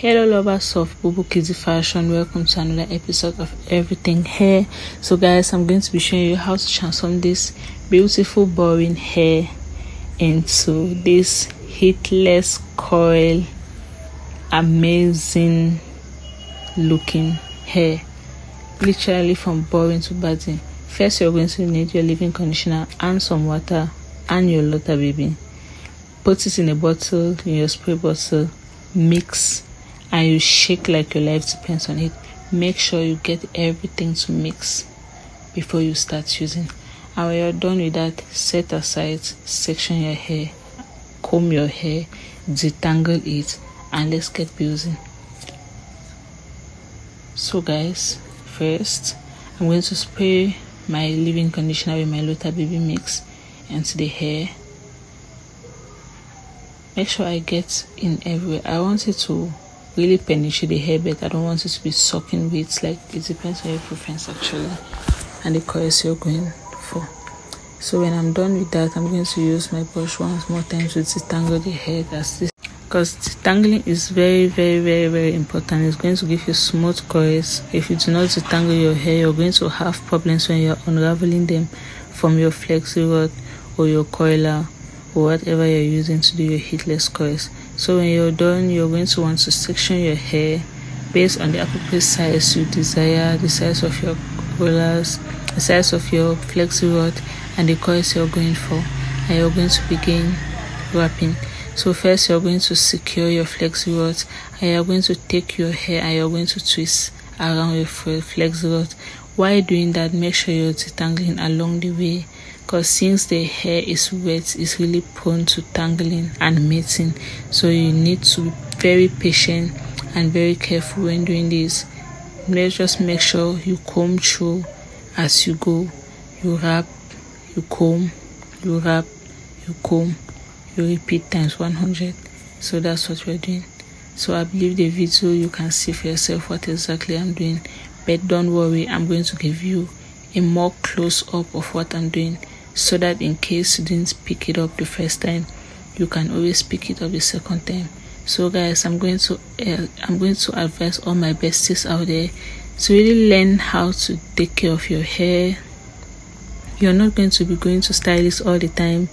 Hello lovers of Bubu Kids Fashion, welcome to another episode of Everything Hair. So guys, I'm going to be showing you how to transform this beautiful boring hair into this heatless coil amazing looking hair, literally from boring to budding. First, you're going to need your leave-in conditioner and some water and your Lotta baby. Put it in a bottle, in your spray bottle, mix, and you shake like your life depends on it. Make sure you get everything to mix before you start using. And when you're done with that, set aside, section your hair, comb your hair, detangle it, and let's get busy. So guys, first I'm going to spray my leave-in conditioner with my Lotta baby mix into the hair. Make sure I get in everywhere. I want it to really penetrate the hair, but I don't want it to be soaking wet. Like, it depends on your preference actually and the coils you're going for. So when I'm done with that, I'm going to use my brush once more time to detangle the hair. That's this, because detangling is very important. It's going to give you smooth coils. If you do not detangle your hair, you're going to have problems when you're unraveling them from your flexi rod or your coiler or whatever you're using to do your heatless coils. So when you're done, you're going to want to section your hair based on the appropriate size you desire, the size of your rollers, the size of your flexi rod, and the coils you're going for. And you're going to begin wrapping. So first, you're going to secure your flexi rods, and you're going to take your hair and you're going to twist around your flexi rod. While doing that, make sure you're detangling along the way, because since the hair is wet, it's really prone to tangling and mating. So you need to be very patient and very careful when doing this. Let's just make sure you comb through as you go. You wrap, you comb, you wrap, you comb, you repeat times 100. So that's what we're doing. So I believe the video you can see for yourself what exactly I'm doing, but don't worry, I'm going to give you a more close-up of what I'm doing, so that in case you didn't pick it up the first time, you can always pick it up the second time. So guys, I'm going to advise all my besties out there to really learn how to take care of your hair. You're not going to be going to stylists all the time,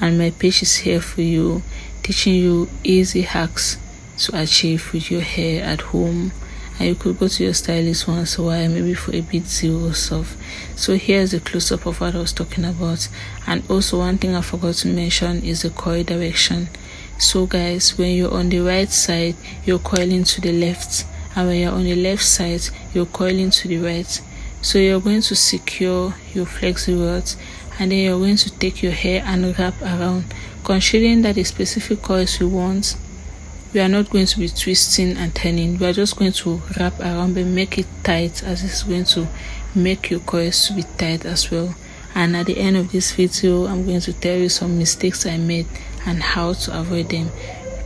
and my page is here for you, teaching you easy hacks to achieve with your hair at home. And you could go to your stylist once in a while, maybe for a bit zero or stuff. So here's a close-up of what I was talking about. And also, one thing I forgot to mention is the coil direction. So guys, when you're on the right side, you're coiling to the left, and when you're on the left side, you're coiling to the right. So you're going to secure your flexi rods, and then you're going to take your hair and wrap around, considering that the specific coils you want, we are not going to be twisting and turning. We are just going to wrap around and make it tight, as it's going to make your coils to be tight as well. And at the end of this video, I'm going to tell you some mistakes I made and how to avoid them.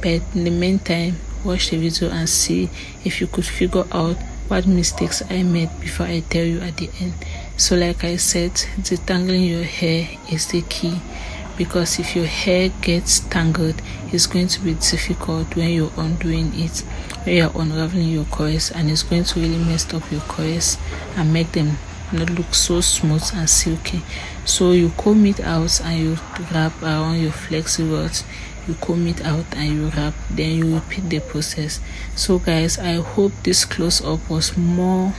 But in the meantime, watch the video and see if you could figure out what mistakes I made before I tell you at the end. So like I said, detangling your hair is the key, because if your hair gets tangled, it's going to be difficult when you're undoing it, when you're unraveling your coils, and it's going to really mess up your coils and make them not look so smooth and silky. So you comb it out and you wrap around your flexi rods. You comb it out and you wrap, then you repeat the process. So guys, I hope this close-up was more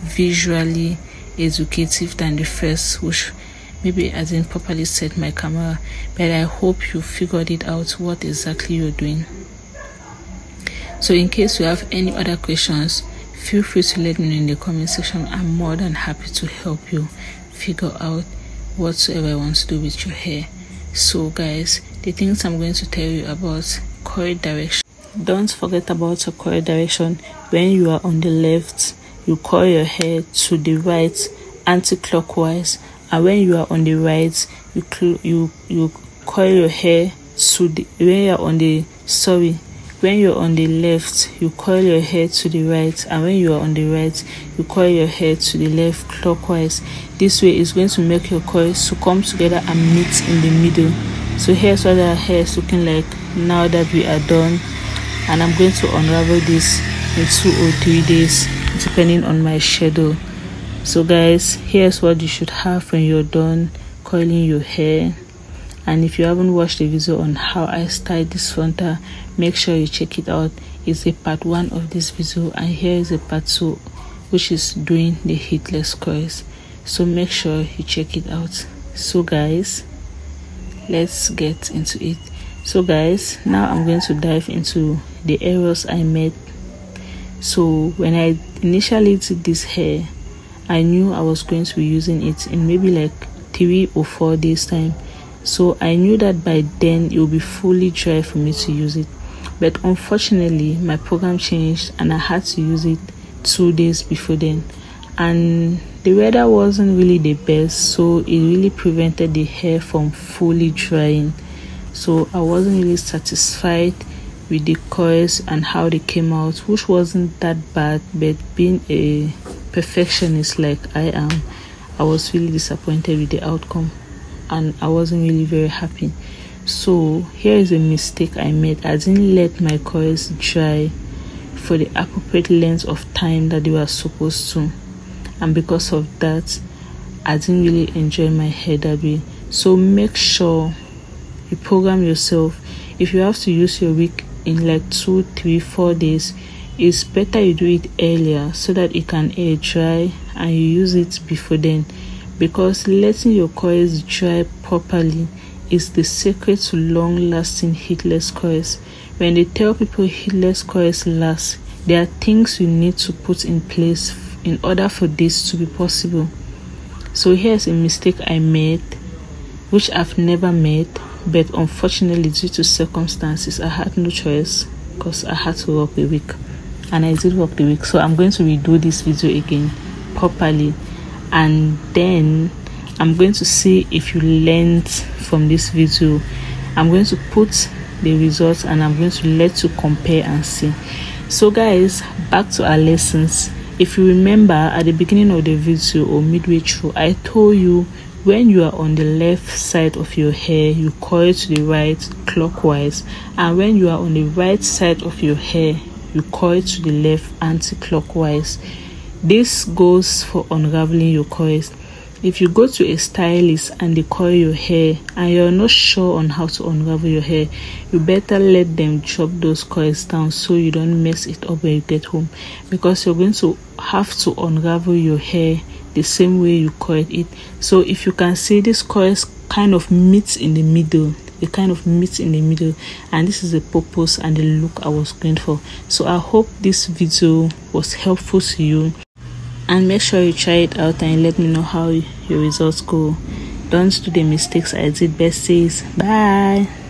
visually educative than the first, which maybe I didn't properly set my camera, but I hope you figured it out what exactly you're doing. So in case you have any other questions, feel free to let me know in the comment section. I'm more than happy to help you figure out whatsoever you want to do with your hair. So guys, the things I'm going to tell you about: coil direction. Don't forget about your coil direction. When you are on the left, you coil your hair to the right anti-clockwise, and when you are on the right, you coil your hair to the when you're on the left, you coil your hair to the right, and when you are on the right, you coil your hair to the left clockwise. This way is going to make your coils to come together and meet in the middle. So here's what our hair is looking like now that we are done and I'm going to unravel this in 2 or 3 days depending on my schedule. So guys, here's what you should have when you're done coiling your hair. And if you haven't watched the video on how I style this frontal, make sure you check it out. It's a part 1 of this video, and here is a part 2, which is doing the heatless coils. So make sure you check it out. So guys, let's get into it. So guys, now I'm going to dive into the errors I made. So when I initially did this hair, I knew I was going to be using it in maybe like 3 or 4 days time. So I knew that by then it will be fully dry for me to use it. But unfortunately, my program changed and I had to use it 2 days before then. And the weather wasn't really the best, so it really prevented the hair from fully drying. So I wasn't really satisfied with the coils and how they came out, which wasn't that bad, but being a perfectionist like I am, I was really disappointed with the outcome and I wasn't really very happy. So here is a mistake I made. I didn't let my coils dry for the appropriate length of time that they were supposed to, and because of that, I didn't really enjoy my hair that way. So make sure you program yourself. If you have to use your wig in like 2, 3, 4 days, it's better you do it earlier so that it can air dry and you use it before then, because letting your coils dry properly is the secret to long-lasting heatless coils. When they tell people heatless coils last, there are things you need to put in place in order for this to be possible. So here's a mistake I made, which I've never made, but unfortunately due to circumstances I had no choice because I had to work the week, and I did work the week. So I'm going to redo this video again properly, and then I'm going to see if you learned from this video. I'm going to put the results and I'm going to let you compare and see. So guys, back to our lessons. If you remember at the beginning of the video or midway through, I told you when you are on the left side of your hair, you coil to the right clockwise, and when you are on the right side of your hair, you coil to the left anti-clockwise. This goes for unraveling your coils. If you go to a stylist and they coil your hair and you're not sure on how to unravel your hair, you better let them chop those coils down so you don't mess it up when you get home, because you're going to have to unravel your hair the same way you coiled it. So if you can see, this coils kind of meet in the middle. They kind of meet in the middle, and this is the purpose and the look I was going for. So I hope this video was helpful to you, and make sure you try it out and let me know how your results go. Don't do the mistakes I did. Besties, bye.